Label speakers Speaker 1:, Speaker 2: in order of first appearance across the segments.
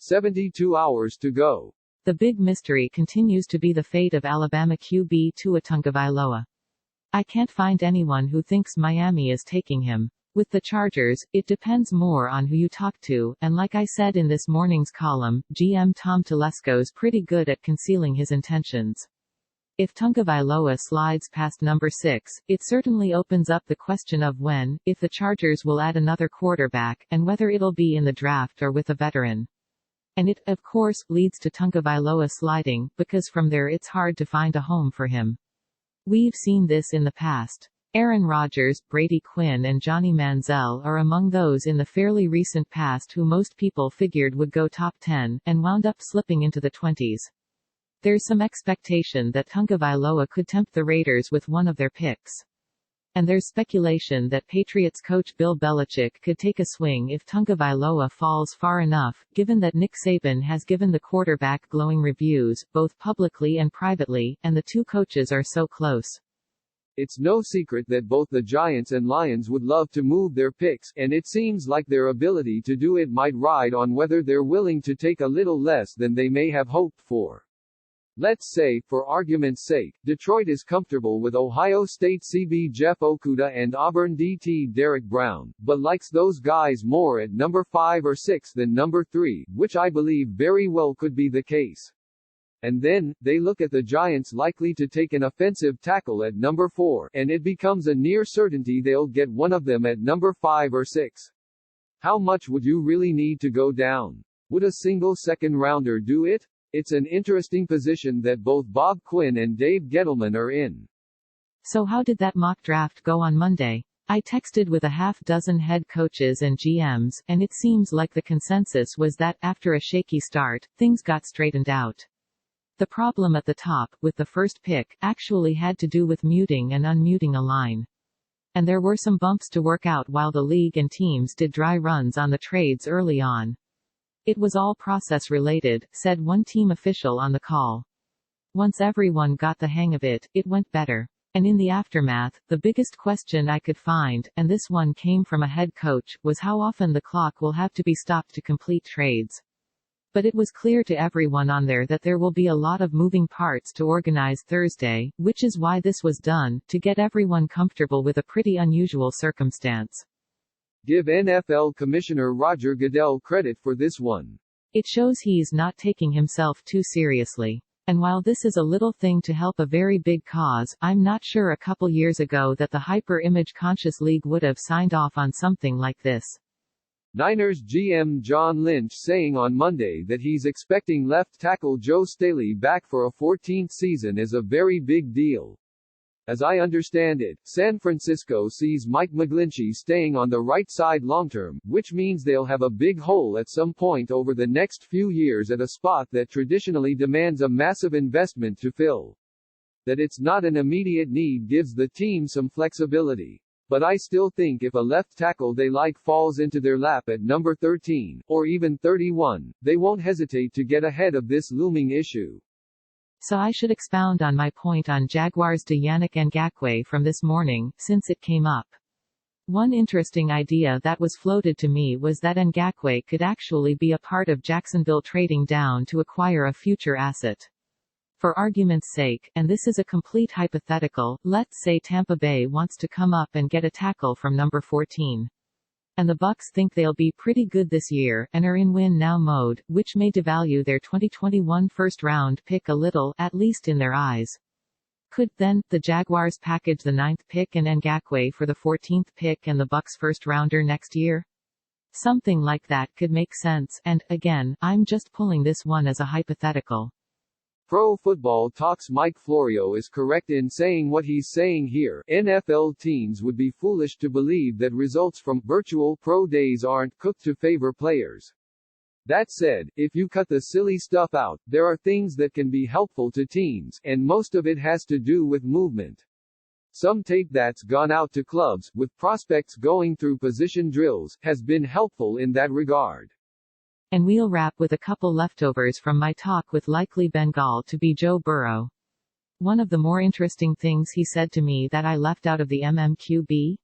Speaker 1: 72 hours to go.
Speaker 2: The big mystery continues to be the fate of Alabama QB Tua Tagovailoa. I can't find anyone who thinks Miami is taking him. With the Chargers, it depends more on who you talk to, and like I said in this morning's column, GM Tom Telesco's pretty good at concealing his intentions. If Tagovailoa slides past number 6, it certainly opens up the question of when, if the Chargers will add another quarterback, and whether it'll be in the draft or with a veteran. And it, of course, leads to Tagovailoa sliding, because from there it's hard to find a home for him. We've seen this in the past. Aaron Rodgers, Brady Quinn and Johnny Manziel are among those in the fairly recent past who most people figured would go top 10, and wound up slipping into the 20s. There's some expectation that Tagovailoa could tempt the Raiders with one of their picks. And there's speculation that Patriots coach Bill Belichick could take a swing if Tagovailoa falls far enough, given that Nick Saban has given the quarterback glowing reviews, both publicly and privately, and the two coaches are so close.
Speaker 1: It's no secret that both the Giants and Lions would love to move their picks, and it seems like their ability to do it might ride on whether they're willing to take a little less than they may have hoped for. Let's say, for argument's sake, Detroit is comfortable with Ohio State CB Jeff Okudah and Auburn DT Derek Brown, but likes those guys more at number 5 or 6 than number 3, which I believe very well could be the case. And then, they look at the Giants likely to take an offensive tackle at number 4, and it becomes a near certainty they'll get one of them at number 5 or 6. How much would you really need to go down? Would a single second-rounder do it? It's an interesting position that both Bob Quinn and Dave Gettleman are in.
Speaker 2: So how did that mock draft go on Monday? I texted with a half-dozen head coaches and GMs, and it seems like the consensus was that, after a shaky start, things got straightened out. The problem at the top, with the first pick, actually had to do with muting and unmuting a line. And there were some bumps to work out while the league and teams did dry runs on the trades early on. It was all process-related, said one team official on the call. Once everyone got the hang of it, it went better. And in the aftermath, the biggest question I could find, and this one came from a head coach, was how often the clock will have to be stopped to complete trades. But it was clear to everyone on there that there will be a lot of moving parts to organize Thursday, which is why this was done, to get everyone comfortable with a pretty unusual circumstance.
Speaker 1: Give NFL Commissioner Roger Goodell credit for this one.
Speaker 2: It shows he's not taking himself too seriously. And while this is a little thing to help a very big cause, I'm not sure a couple years ago that the hyper-image conscious league would have signed off on something like this.
Speaker 1: Niners GM John Lynch saying on Monday that he's expecting left tackle Joe Staley back for a 14th season is a very big deal. As I understand it, San Francisco sees Mike McGlinchey staying on the right side long-term, which means they'll have a big hole at some point over the next few years at a spot that traditionally demands a massive investment to fill. That it's not an immediate need gives the team some flexibility. But I still think if a left tackle they like falls into their lap at number 13, or even 31, they won't hesitate to get ahead of this looming issue.
Speaker 2: So I should expound on my point on Jaguars' Yannick Ngakoue from this morning, since it came up. One interesting idea that was floated to me was that Ngakoue could actually be a part of Jacksonville trading down to acquire a future asset. For argument's sake, and this is a complete hypothetical, let's say Tampa Bay wants to come up and get a tackle from number 14. And the Bucs think they'll be pretty good this year, and are in win-now mode, which may devalue their 2021 first-round pick a little, at least in their eyes. Could, then, the Jaguars package the 9th pick and Ngakoue for the 14th pick and the Bucs first-rounder next year? Something like that could make sense, and, again, I'm just pulling this one as a hypothetical.
Speaker 1: Pro Football Talk's Mike Florio is correct in saying what he's saying here. NFL teams would be foolish to believe that results from virtual pro days aren't cooked to favor players. That said, if you cut the silly stuff out, there are things that can be helpful to teams, and most of it has to do with movement. Some tape that's gone out to clubs, with prospects going through position drills, has been helpful in that regard.
Speaker 2: And we'll wrap with a couple leftovers from my talk with likely Bengal to be Joe Burrow. One of the more interesting things he said to me that I left out of the MMQB?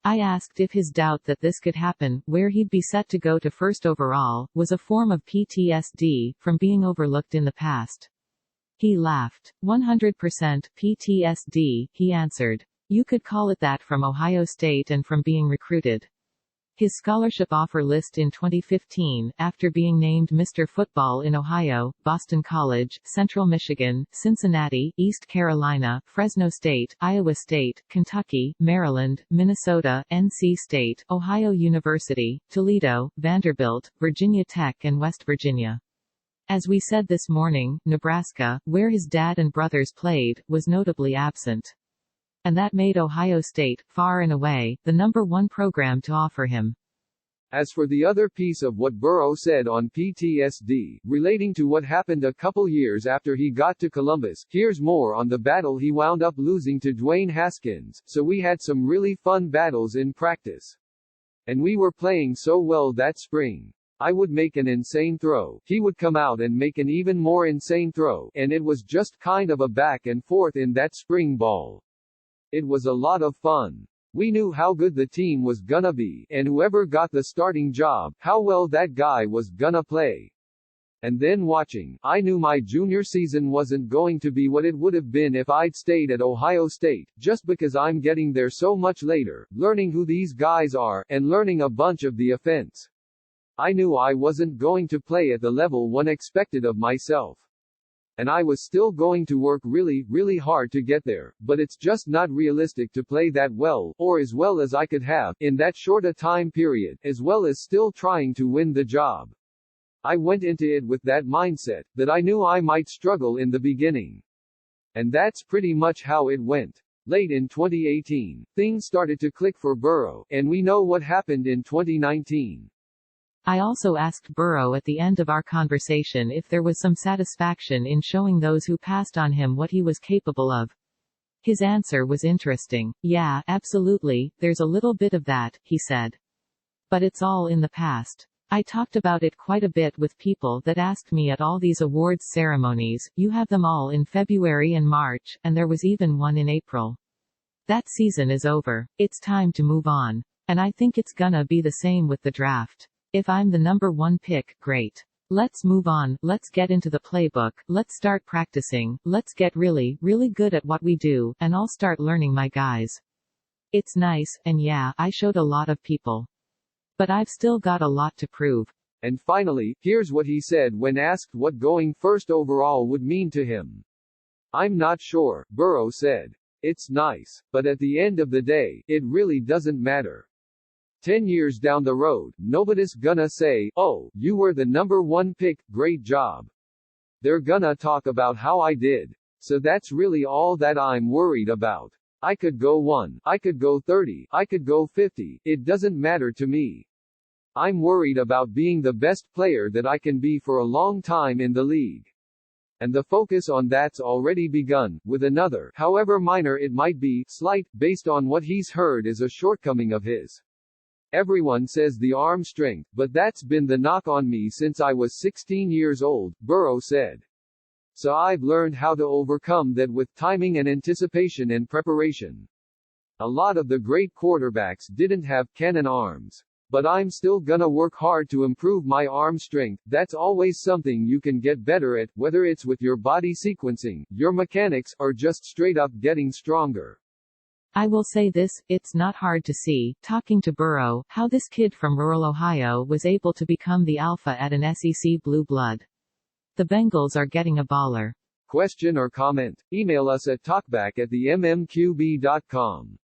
Speaker 2: I asked if his doubt that this could happen, where he'd be set to go to first overall, was a form of PTSD, from being overlooked in the past. He laughed. 100% PTSD, he answered. You could call it that from Ohio State and from being recruited. His scholarship offer list in 2015, after being named Mr. Football in Ohio, Boston College, Central Michigan, Cincinnati, East Carolina, Fresno State, Iowa State, Kentucky, Maryland, Minnesota, NC State, Ohio University, Toledo, Vanderbilt, Virginia Tech and West Virginia. As we said this morning, Nebraska, where his dad and brothers played, was notably absent. And that made Ohio State, far and away, the #1 program to offer him.
Speaker 1: As for the other piece of what Burrow said on PTSD, relating to what happened a couple years after he got to Columbus, here's more on the battle he wound up losing to Dwayne Haskins. So we had some really fun battles in practice. And we were playing so well that spring. I would make an insane throw, he would come out and make an even more insane throw, and it was just kind of a back and forth in that spring ball. It was a lot of fun. We knew how good the team was gonna be, and whoever got the starting job, how well that guy was gonna play. And then watching, I knew my junior season wasn't going to be what it would have been if I'd stayed at Ohio State, just because I'm getting there so much later, learning who these guys are, and learning a bunch of the offense. I knew I wasn't going to play at the level one expected of myself. And I was still going to work really, really hard to get there, but it's just not realistic to play that well, or as well as I could have, in that short a time period, as well as still trying to win the job. I went into it with that mindset, that I knew I might struggle in the beginning. And that's pretty much how it went. Late in 2018, things started to click for Burrow, and we know what happened in 2019.
Speaker 2: I also asked Burrow at the end of our conversation if there was some satisfaction in showing those who passed on him what he was capable of. His answer was interesting. Yeah, absolutely, there's a little bit of that, he said. But it's all in the past. I talked about it quite a bit with people that asked me at all these awards ceremonies. You have them all in February and March, and there was even one in April. That season is over. It's time to move on. And I think it's gonna be the same with the draft. If I'm the #1 pick, great. Let's move on, let's get into the playbook, let's start practicing, let's get really, really good at what we do, and I'll start learning my guys. It's nice, and yeah, I showed a lot of people. But I've still got a lot to prove.
Speaker 1: And finally, here's what he said when asked what going first overall would mean to him. I'm not sure, Burrow said. It's nice, but at the end of the day, it really doesn't matter. 10 years down the road, nobody's gonna say, oh, you were the #1 pick, great job. They're gonna talk about how I did. So that's really all that I'm worried about. I could go 1, I could go 30, I could go 50, it doesn't matter to me. I'm worried about being the best player that I can be for a long time in the league. And the focus on that's already begun, with another, however minor it might be, slight, based on what he's heard is a shortcoming of his. Everyone says the arm strength, but that's been the knock on me since I was 16 years old, Burrow said. So I've learned how to overcome that with timing and anticipation and preparation. A lot of the great quarterbacks didn't have cannon arms. But I'm still gonna work hard to improve my arm strength. That's always something you can get better at, whether it's with your body sequencing, your mechanics, or just straight up getting stronger.
Speaker 2: I will say this, it's not hard to see, talking to Burrow, how this kid from rural Ohio was able to become the alpha at an SEC blue blood. The Bengals are getting a baller.
Speaker 1: Question or comment? Email us at talkback@themmqb.com.